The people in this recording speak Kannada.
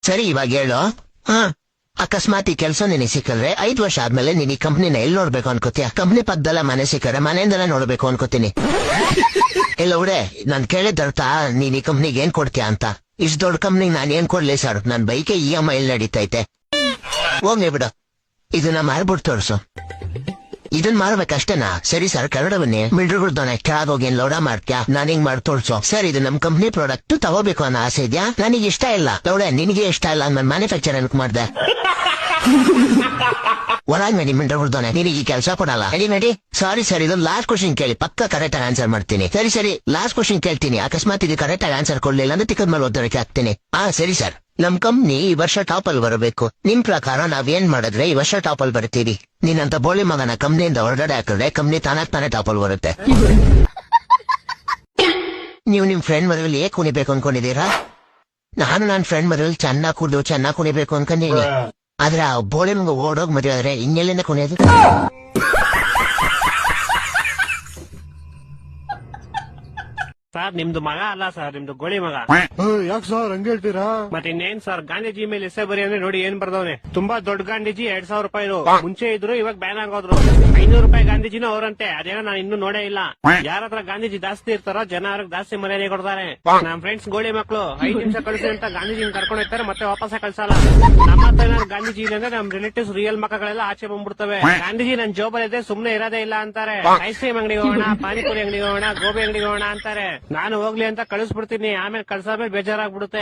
ಸರಿ ಇವಾಗ ಹೇಳು. ಅಕಸ್ಮಾತ್ ಈ ಕೆಲಸ ನಿನಗೆ ಸಿಕ್ಕಲ್ರೆ 5 ವರ್ಷ ಆದ್ಮೇಲೆ ನೀನ್ ಈ ಕಂಪ್ನಿನ ಎಲ್ಲಿ ನೋಡ್ಬೇಕು ಅನ್ಕೋತೀಯ? ಕಂಪ್ನಿ ಪಕ್ಕದಲ್ಲ ಮನೆ ಸಿಕ್ಕರೆ ಮನೆಯಿಂದಲೇ ನೋಡ್ಬೇಕು ಅನ್ಕೋತೀನಿ. ಇಲ್ಲ ಹುಡೆ, ನಾನ್ ಕೇಳಿದರ್ಥ ನೀನ್ ಈ ಕಂಪ್ನಿಗೆ ಏನ್ ಕೊಡ್ತೀಯ ಅಂತ. ಇಷ್ಟು ದೊಡ್ಡ ಕಂಪ್ನಿಗೆ ನಾನ್ ಏನ್ ಕೊಡ್ಲಿ ಸರ್? ನನ್ ಬೈಕೆ EMI ನಡೀತೈತೆ. ಹೋಗ್ಲಿ ಬಿಡು, ಇದನ್ನ ಮಾರ್ಬಿಟ್ಟು ತೋರ್ಸು. ಇದನ್ ಮಾರ್ಬೇಕಷ್ಟೇನಾ? ಸರಿ ಸರ್, ಕನ್ನಡ ಬನ್ನಿ. ಮಿಲ್ಡ್ರುಗಳ್ದೋನೆ ಕೆಳಗೋಗಿ ಏನ್ ಲೌಡ ಮಾಡ್ತ್ಯಾ? ನಾನ್ ಹಿಂಗ್ ಮಾಡಿ ತೋರ್ಸು. ಸರ್, ಇದು ನಮ್ ಕಂಪ್ನಿ ಪ್ರಾಡಕ್ಟ್ ತಗೋಬೇಕು ಅನ್ನೋ ಆಸೆ ಇದ್ಯಾ? ನನಗೆ ಇಷ್ಟ ಇಲ್ಲ. ಲೌಡೆ, ನಿನಗೆ ಇಷ್ಟ ಇಲ್ಲ, ನಾನು ಮ್ಯಾನುಫ್ಯಾಕ್ಚರ್ ಅನ್ಕ್ ಮಾಡ್ದೆ. ಒಳಗ್ ನಡಿ ಮಿಲ್ಡ್ರುಗಳ್ದೋನೆ, ನಿನಗೆ ಈ ಕೆಲಸ ಕೊಡಲ್ಲ. ನಡಿ. ಸಾರಿ ಸರ್, ಇದು ಲಾಸ್ಟ್ ಕ್ವಶನ್ ಕೇಳಿ ಪಕ್ಕ ಕರೆಕ್ಟ್ ಆಗಿ ಆನ್ಸರ್ ಮಾಡ್ತೀನಿ. ಸರಿ, ಲಾಸ್ಟ್ ಕ್ವಶನ್ ಕೇಳ್ತೀನಿ. ಅಕಸ್ಮಾತ್ ಇದು ಕರೆಕ್ಟ್ ಆಗಿ ಆನ್ಸರ್ ಕೊಡ್ಲಿಲ್ಲ ಅಂದ್ರೆ ತಿಕ್ಕದ ಮೇಲೆ ಓದೋದಕ್ಕೆ ಹಾಕ್ತೀನಿ. ಸರಿ ಸರ್. ನಮ್ ಕಂಪ್ನಿ ಈ ವರ್ಷ ಟಾಪ್ ಅಲ್ಲಿ ಬರಬೇಕು. ನಿಮ್ ಪ್ರಕಾರ ನಾವೇನ್ ಮಾಡಿದ್ರೆ ಈ ವರ್ಷ ಟಾಪ್ ಅಲ್ಲಿ ಬರ್ತೀರಿ? ನೀನಂತ ಬೋಳಿ ಮಗನ ಕಂಪ್ನಿಯಿಂದ ಹೊರಗಡೆ ಹಾಕಿದ್ರೆ ಕಂಪ್ನಿ ತಾನೇ ಟಾಪ್ ಅಲ್ಲಿ ಬರುತ್ತೆ. ನೀವು ನಿಮ್ ಫ್ರೆಂಡ್ ಮದುವೆಲಿ ಏಕ್ ಕುಣಿಬೇಕು ಅನ್ಕೊಂಡಿದ್ದೀರಾ? ನಾನು ನನ್ನ ಫ್ರೆಂಡ್ ಮದುವೆಲಿ ಚೆನ್ನಾಗಿ ಕುಣಿಬೇಕು ಅನ್ಕೊಂಡಿನಿ. ಆದ್ರೆ ಆ ಬೋಳಿ ಮಗ ಓಡೋಗ್ ಮದುವೆ ಆದ್ರೆ ಇನ್ನೆಲ್ಲಿಂದ ಕುಣಿಯೋದು? ಸರ್, ನಿಮ್ದು ಮಗ ಅಲ್ಲ ಸರ್, ನಿಮ್ದು ಗೋಳಿ ಮಗ. ಯಾಕೆ ಸರ್ ಹಂಗ ಹೇಳ್ತೀರಾ? ಮತ್ತೆ ಇನ್ನೇನ್ ಸರ್, ಗಾಂಧೀಜಿ ಮೇಲೆ ಎಸೆ ಬರಿ ಅಂದ್ರೆ ನೋಡಿ ಏನ್ ಬರ್ದವ್ನೆ. ತುಂಬಾ ದೊಡ್ಡ ಗಾಂಧೀಜಿ 2,000 ರೂಪಾಯಿ ಮುಂಚೆ ಇದ್ರು, ಇವಾಗ ಬ್ಯಾನ್ ಆಗೋದ್ರು. 500 ರೂಪಾಯಿ ಗಾಂಧೀಜಿನೂ ಅವರಂತೆ. ಅದೇನೋ ನಾನು ಇನ್ನೂ ನೋಡೇ ಇಲ್ಲ. ಯಾರ ಹತ್ರ ಗಾಂಧೀಜಿ ಜಾಸ್ತಿ ಇರ್ತಾರೋ ಜನ ಅವ್ರಿಗೆ ಜಾಸ್ತಿ ಮರ್ಯಾದೆ ಕೊಡ್ತಾರೆ. ನಮ್ ಫ್ರೆಂಡ್ಸ್ ಗೋಳಿ ಮಕ್ಳು 5 ನಿಮಿಷ ಕಳಿಸಿ ಅಂತ ಗಾಂಧೀಜಿನ ಕರ್ಕೊಂಡು ಹೋಗ್ತಾರೆ, ಮತ್ತೆ ವಾಪಸ್ ಕಳ್ಸಲ್ಲ. ನಮ್ಮ ಹತ್ರ ಏನಾದ್ರು ಗಾಂಧೀಜಿ ಇಲ್ಲ ಅಂದ್ರೆ ನಮ್ ರಿಲೇಟಿವ್ಸ್ ರಿಯಲ್ ಮಕ್ಕಳೆಲ್ಲ ಆಚೆ ಬಂದ್ಬಿಡ್ತವೆ. ಗಾಂಧೀಜಿ ನನ್ ಜೋಬಲ್ ಇದೆ, ಸುಮ್ನೆ ಇರೋದೇ ಇಲ್ಲ ಅಂತಾರೆ. ಐಸ್ ಕ್ರೀಮ್ ಅಂಗಡಿಗೆ ಹೋಗೋಣ, ಪಾನಿಪುರಿ ಅಂಗಡಿಗೆ ಹೋಗೋಣ, ಗೋಬಿ ಅಂಗಡಿಗೆ ಹೋಗೋಣ ಅಂತಾರೆ. ನಾನು ಹೋಗ್ಲಿ ಅಂತ ಕಳಿಸ್ಬಿಡ್ತೀನಿ, ಆಮೇಲೆ ಕಳ್ಸಾದ್ಮೇಲೆ ಬೇಜಾರಾಗ್ಬಿಡುತ್ತೆ.